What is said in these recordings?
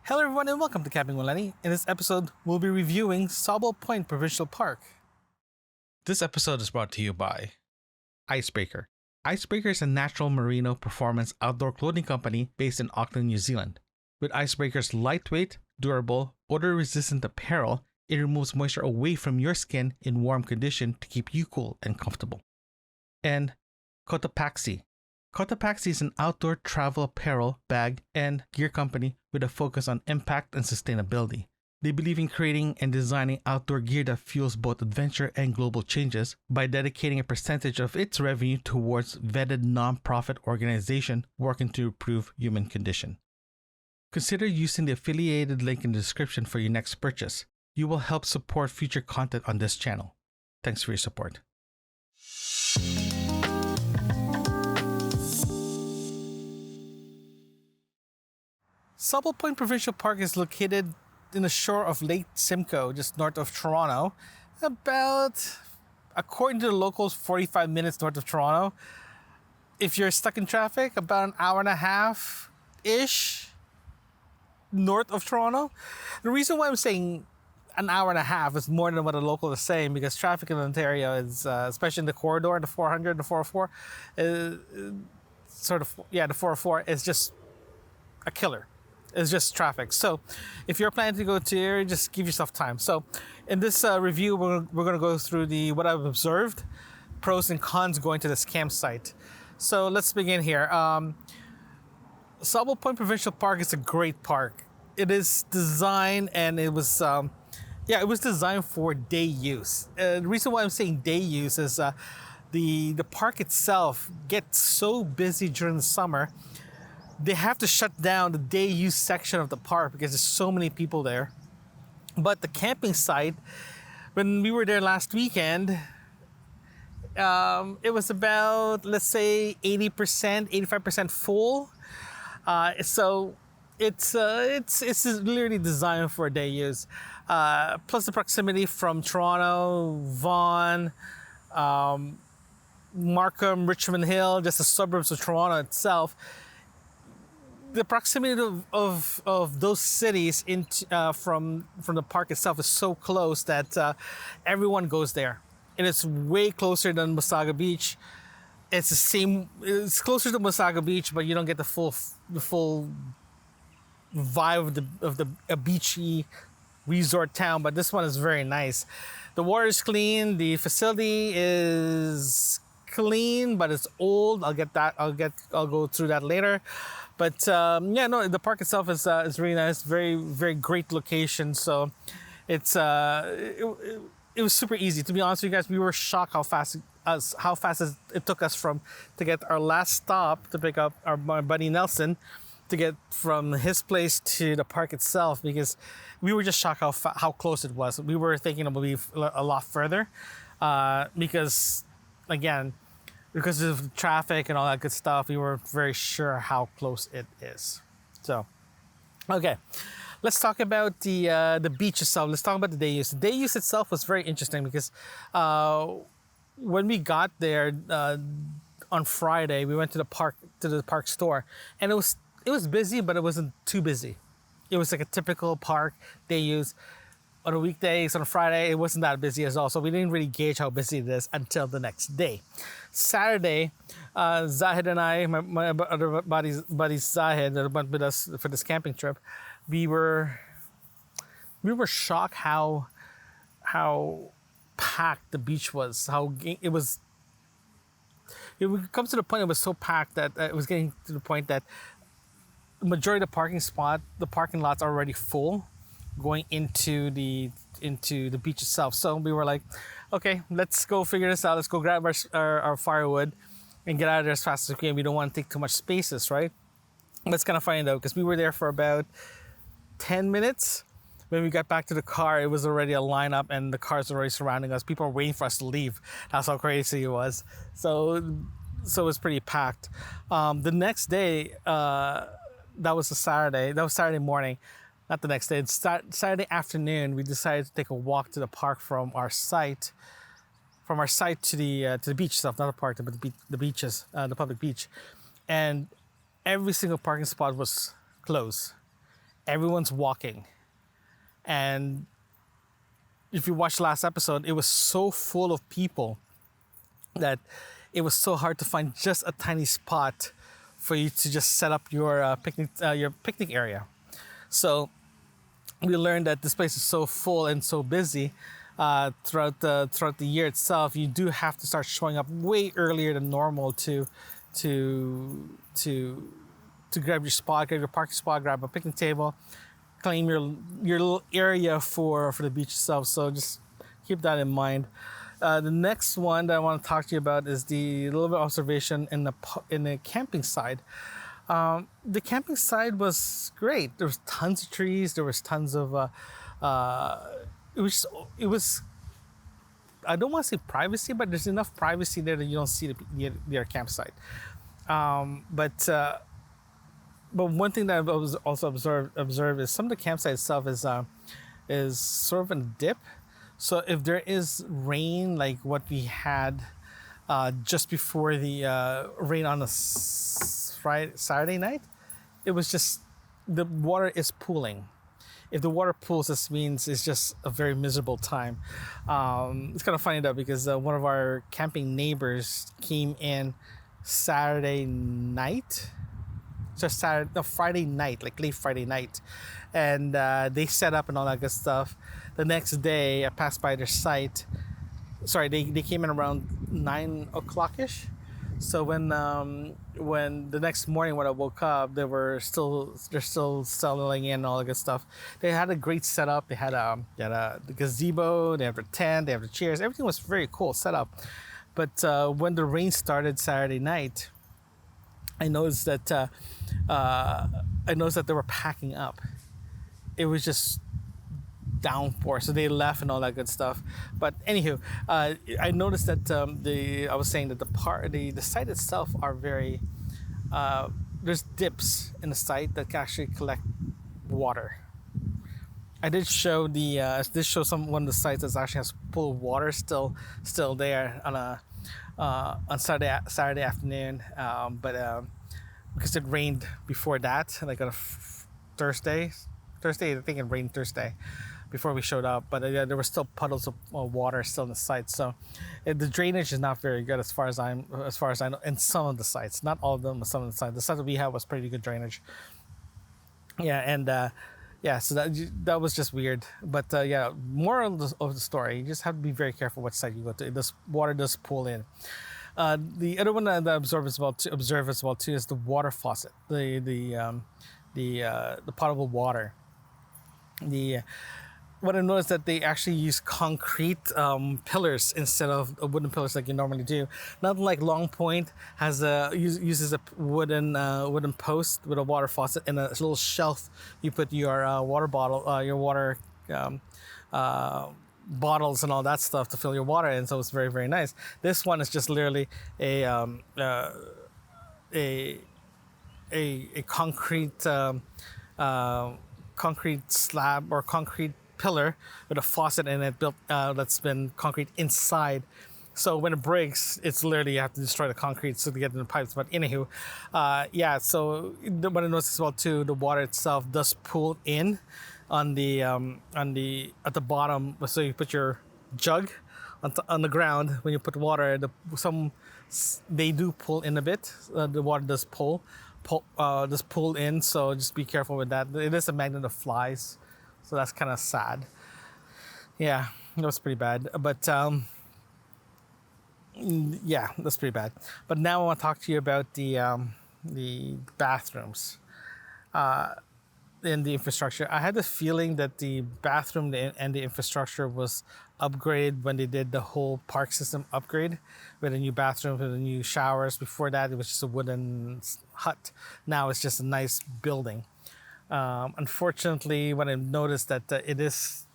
Hello everyone and welcome to Camping with Lenny. In this episode, we'll be reviewing Sibbald Point Provincial Park. This episode is brought to you by Icebreaker. Icebreaker is a natural merino performance outdoor clothing company based in Auckland, New Zealand. With Icebreaker's lightweight, durable, odor-resistant apparel, it removes moisture away from your skin in warm condition to keep you cool and comfortable. And Cotopaxi. Cotopaxi is an outdoor travel apparel, bag, and gear company with a focus on impact and sustainability. They believe in creating and designing outdoor gear that fuels both adventure and global changes by dedicating a percentage of its revenue towards vetted non-profit organization working to improve human condition. Consider using the affiliated link in the description for your next purchase. You will help support future content on this channel. Thanks for your support. Sibbald Point Provincial Park is located in the shore of Lake Simcoe, just north of Toronto. About, according to the locals, 45 minutes north of Toronto. If you're stuck in traffic, about an hour and a half-ish north of Toronto. The reason why I'm saying an hour and a half is more than what the local is saying because traffic in Ontario is, especially in the corridor, the 400, the 404, the 404 is just a killer. It's just traffic. So if you're planning to go to here, just give yourself time. So in this review, we're going to go through what I've observed, pros and cons going to this campsite. So let's begin here. Sibbald Point Provincial Park is a great park. It is designed and it was designed for day use. The reason why I'm saying day use is the park itself gets so busy during the summer. They have to shut down the day use section of the park because there's so many people there. But the camping site, when we were there last weekend, it was about, let's say, 80%, 85% full. So it's literally designed for day use. Plus the proximity from Toronto, Vaughan, Markham, Richmond Hill, just the suburbs of Toronto itself. The proximity of those cities from the park itself is so close that everyone goes there, and it's way closer than Musaga Beach. It's closer to Musaga Beach, but you don't get the full vibe of the beachy resort town. But this one is very nice. The water is clean. The facility is clean, but it's old. I'll go through that later. But the park itself is really nice. Very, very great location. So it was super easy. To be honest with you guys, we were shocked how fast it took us to get our last stop to pick up my buddy Nelson, to get from his place to the park itself, because we were just shocked how close it was. We were thinking it would be a lot further because of traffic and all that good stuff, we were very sure how close it is. So, okay, let's talk about the beach itself. Let's talk about the day use. The day use itself was very interesting because when we got there on Friday, we went to the park store, and it was busy, but it wasn't too busy. It was like a typical park day use. On the weekdays, on a Friday, it wasn't that busy as well. So we didn't really gauge how busy it is until the next day. Saturday, Zahid and I, my other buddy Zahid, that went with us for this camping trip, we were shocked how packed the beach was. It comes to the point it was so packed that it was getting to the point that the majority of the parking lots are already full, going into the beach itself. So we were like, okay, let's go figure this out. Let's go grab our firewood and get out of there as fast as we can. We don't want to take too much spaces, right? That's kind of funny though, because we were there for about 10 minutes. When we got back to the car, it was already a lineup and the cars were already surrounding us. People were waiting for us to leave. That's how crazy it was. So it was pretty packed. The next day, that was Saturday morning. Not the next day. It's Saturday afternoon. We decided to take a walk to the park from our site to the beach stuff, not the park, but the beaches, the public beach, and every single parking spot was closed. everyone's walking. And if you watched the last episode, it was so full of people that it was so hard to find just a tiny spot for you to just set up your picnic area. So we learned that this place is so full and so busy throughout the year itself. You do have to start showing up way earlier than normal to grab your spot, grab your parking spot, grab a picnic table, claim your little area for the beach itself. So just keep that in mind. The next one that I want to talk to you about is the little bit of observation in the camping side. The camping side was great. There was tons of trees. There was tons of it was I don't want to say privacy, but there's enough privacy there that you don't see their campsite. But one thing that I've also observed is some of the campsite itself is sort of in a dip. So if there is rain, like what we had just before the rain on the Saturday night, it was just the water is pooling. If the water pools, this means it's just a very miserable time. It's kind of funny though, because one of our camping neighbors came in Friday night, like late Friday night, and they set up and all that good stuff. The next day, I passed by their site. Sorry, they came in around 9 o'clock-ish. So when the next morning when I woke up, they're still settling in and all that good stuff. They had a great setup. They had the gazebo, they had the tent, they have the chairs. Everything was very cool set up. But when the rain started Saturday night, I noticed that they were packing up. It was just downpour, so they left and all that good stuff. But anywho, I noticed that I was saying that the site itself are very there's dips in the site that can actually collect water. I did show one of the sites that actually has pool of water still there on Saturday afternoon, but because it rained before that, like on a Thursday, I think it rained Thursday before we showed up, but there were still puddles of water still in the site. So the drainage is not very good as far as I know, in some of the sites, not all of them, but some of the sites. The site that we had was pretty good drainage. Yeah, and so that was just weird. But moral of the story, you just have to be very careful what site you go to. This water does pool in. The other one that I observe as well too is the water faucet, the potable water. What I noticed that they actually use concrete pillars instead of wooden pillars like you normally do. Not like Long Point uses a wooden post with a water faucet and a little shelf. You put your water bottle, your water bottles and all that stuff to fill your water in. So it's very, very nice. This one is just literally a concrete slab or concrete pillar with a faucet in it built that's been concrete inside. So when it breaks, it's literally you have to destroy the concrete to get in the pipes. But anywho, so what I noticed as well too, the water itself does pool in at the bottom. So you put your jug on the ground. When you put water, they do pull in a bit. The water does pull in. So just be careful with that. It is a magnet of flies, so that's kind of sad. Yeah, that was pretty bad. But that's pretty bad. But now I want to talk to you about the bathrooms in the infrastructure. I had the feeling that the bathroom and the infrastructure was upgraded when they did the whole park system upgrade with a new bathroom, with the new showers. Before that, it was just a wooden hut. Now it's just a nice building. Unfortunately, when I noticed that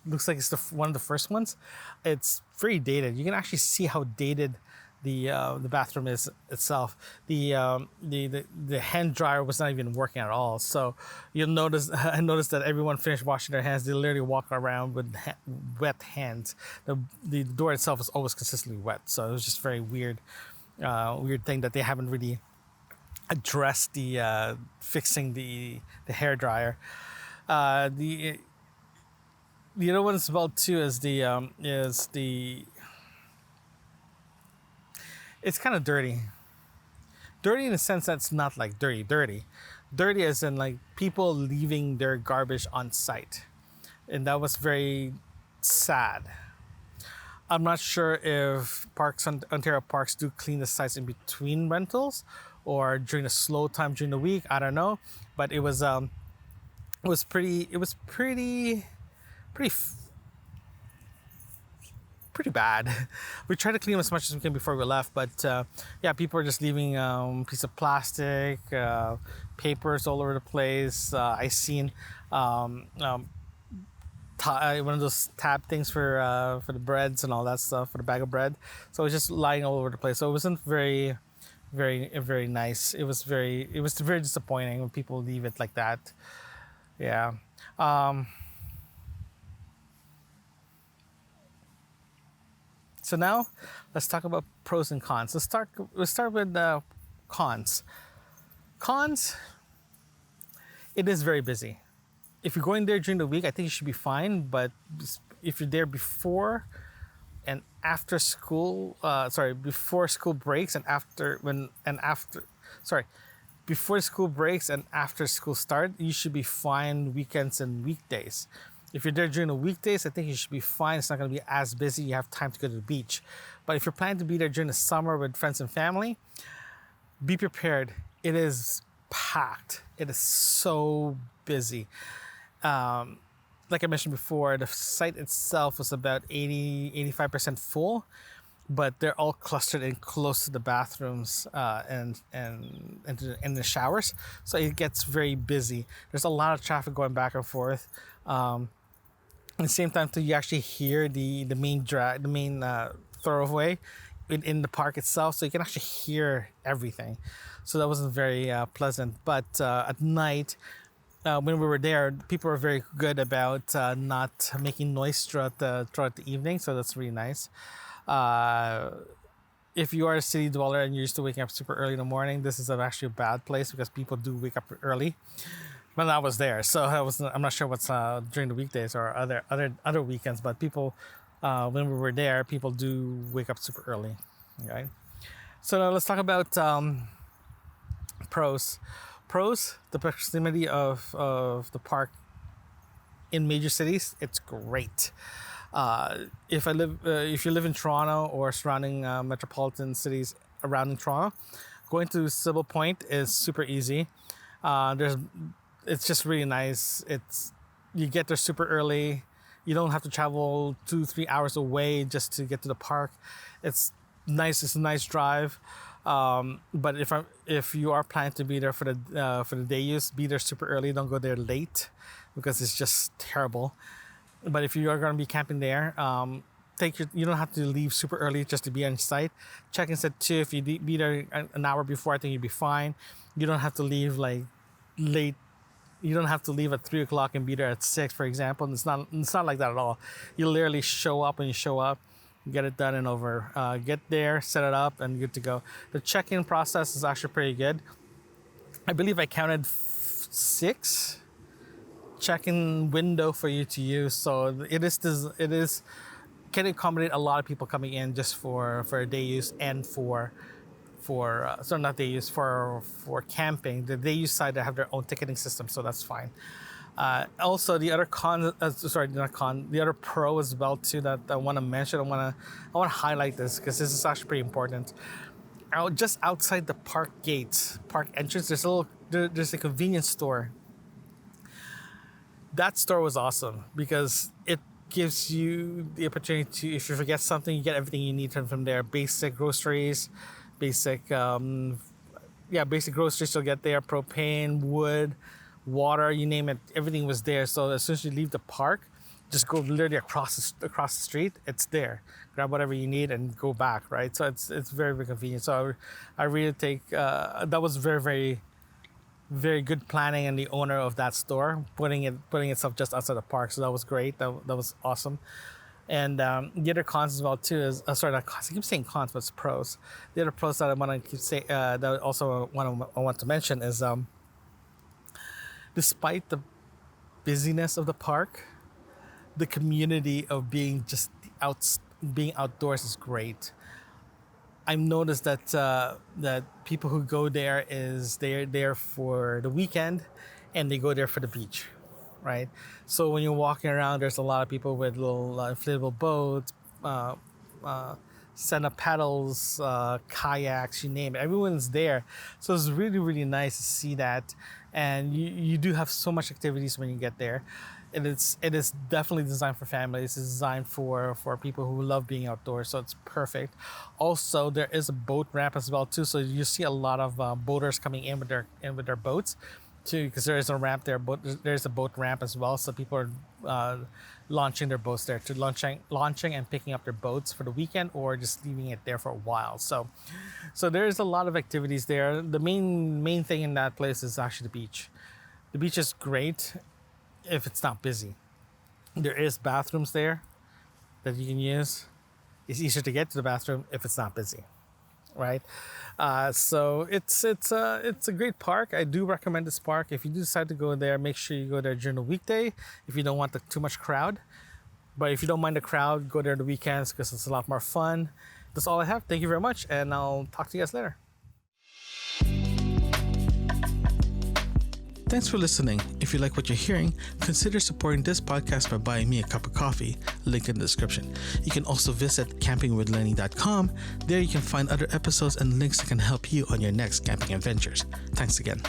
looks like it's one of the first ones, it's very dated. You can actually see how dated the bathroom is itself. The hand dryer was not even working at all. So you'll notice, I noticed that everyone finished washing their hands. They literally walk around with wet hands. The door itself is always consistently wet. So it was just very weird thing that they haven't really addressed the fixing the hair dryer. The other one as well too is the it's kind of dirty. Dirty in the sense that it's not like dirty. Dirty as in like people leaving their garbage on site. And that was very sad. I'm not sure if Ontario parks do clean the sites in between rentals or during the slow time during the week. I don't know, but it was pretty bad. We tried to clean them as much as we can before we left, but yeah, people were just leaving piece of plastic, papers all over the place. I seen one of those tab things for the breads and all that stuff, for the bag of bread. So it was just lying all over the place. So it wasn't very nice. It was very disappointing when people leave it like that. Yeah. So now let's talk about pros and cons. Let's start with cons. Cons. It is very busy. If you're going there during the week, I think you should be fine. But if you're there before and after school, before school breaks and before school breaks and after school start, you should be fine weekends and weekdays. If you're there during the weekdays, I think you should be fine. It's not going to be as busy. You have time to go to the beach. But if you're planning to be there during the summer with friends and family, be prepared. It is packed. It is so busy. Like I mentioned before, the site itself was about 85% full, but they're all clustered in close to the bathrooms and the showers. So it gets very busy. There's a lot of traffic going back and forth. At the same time, too, you actually hear the main thoroughway in the park itself, so you can actually hear everything. So that wasn't very pleasant. But at night, when we were there, people were very good about not making noise throughout the evening. So that's really nice. If you are a city dweller and you're used to waking up super early in the morning, this is actually a bad place because people do wake up early. When I was there, so I'm not sure what's during the weekdays or other weekends, but people, when we were there, people do wake up super early. Okay, so now let's talk about pros. Pros: the proximity of the park in major cities. It's great. If you live in Toronto or surrounding metropolitan cities around in Toronto, going to Sibbald Point is super easy. It's just really nice. You get there super early. You don't have to travel 2-3 hours away just to get to the park. It's nice. It's a nice drive. But if you are planning to be there for the day use, be there super early. Don't go there late because it's just terrible. But if you are going to be camping there, you don't have to leave super early just to be on site. Check-in set 2. If you be there an hour before, I think you'd be fine. You don't have to leave like late. You don't have to leave at 3 o'clock and be there at 6, for example. And it's not like that at all. You literally show up when you show up, get it done and over. Get there, set it up, and good to go. The check-in process is actually pretty good. I believe I counted 6 check-in window for you to use. So it can accommodate a lot of people coming in just for a day use and for camping. The day use side, they have their own ticketing system, so that's fine. Also, the other the other pro as well too that I want to mention. I want to highlight this because this is actually pretty important. Just outside the park gates, park entrance, there's a convenience store. That store was awesome because it gives you the opportunity to, if you forget something, you get everything you need from there. Basic groceries, basic groceries you'll get there. Propane, wood, water, you name it, everything was there. So as soon as you leave the park, just go literally across the street. It's there. Grab whatever you need and go back. Right. So it's very, very convenient. So I really think that was very, very, very good planning, and the owner of that store putting itself just outside the park. So that was great. That was awesome. And the other cons as well too is not cons. I keep saying cons, but it's pros. The other pros that I want to mention is despite the busyness of the park, the community of being being outdoors is great. I've noticed that that people who go there they're there for the weekend, and they go there for the beach, right? So when you're walking around, there's a lot of people with little inflatable boats, stand-up paddles, kayaks, you name it. Everyone's there, so it's really really nice to see that. And you do have so much activities when you get there. It is definitely designed for families. It's designed for people who love being outdoors, so it's perfect. Also, there is a boat ramp as well too, so you see a lot of boaters coming in with their boats too, because there is a ramp there, but there's a boat ramp as well, so people are launching their boats there, to launching and picking up their boats for the weekend, or just leaving it there for a while. So there's a lot of activities there. The main thing in that place is actually the beach. The beach is great if it's not busy. There is bathrooms there that you can use. It's easier to get to the bathroom if it's not busy, right? So it's a great park. I do recommend this park. If you do decide to go there, make sure you go there during the weekday if you don't want too much crowd. But if you don't mind the crowd, go there the weekends, because it's a lot more fun. That's all I have. Thank you very much, and I'll talk to you guys later. Thanks for listening. If you like what you're hearing, consider supporting this podcast by buying me a cup of coffee, link in the description. You can also visit campingwithlenny.com. There you can find other episodes and links that can help you on your next camping adventures. Thanks again.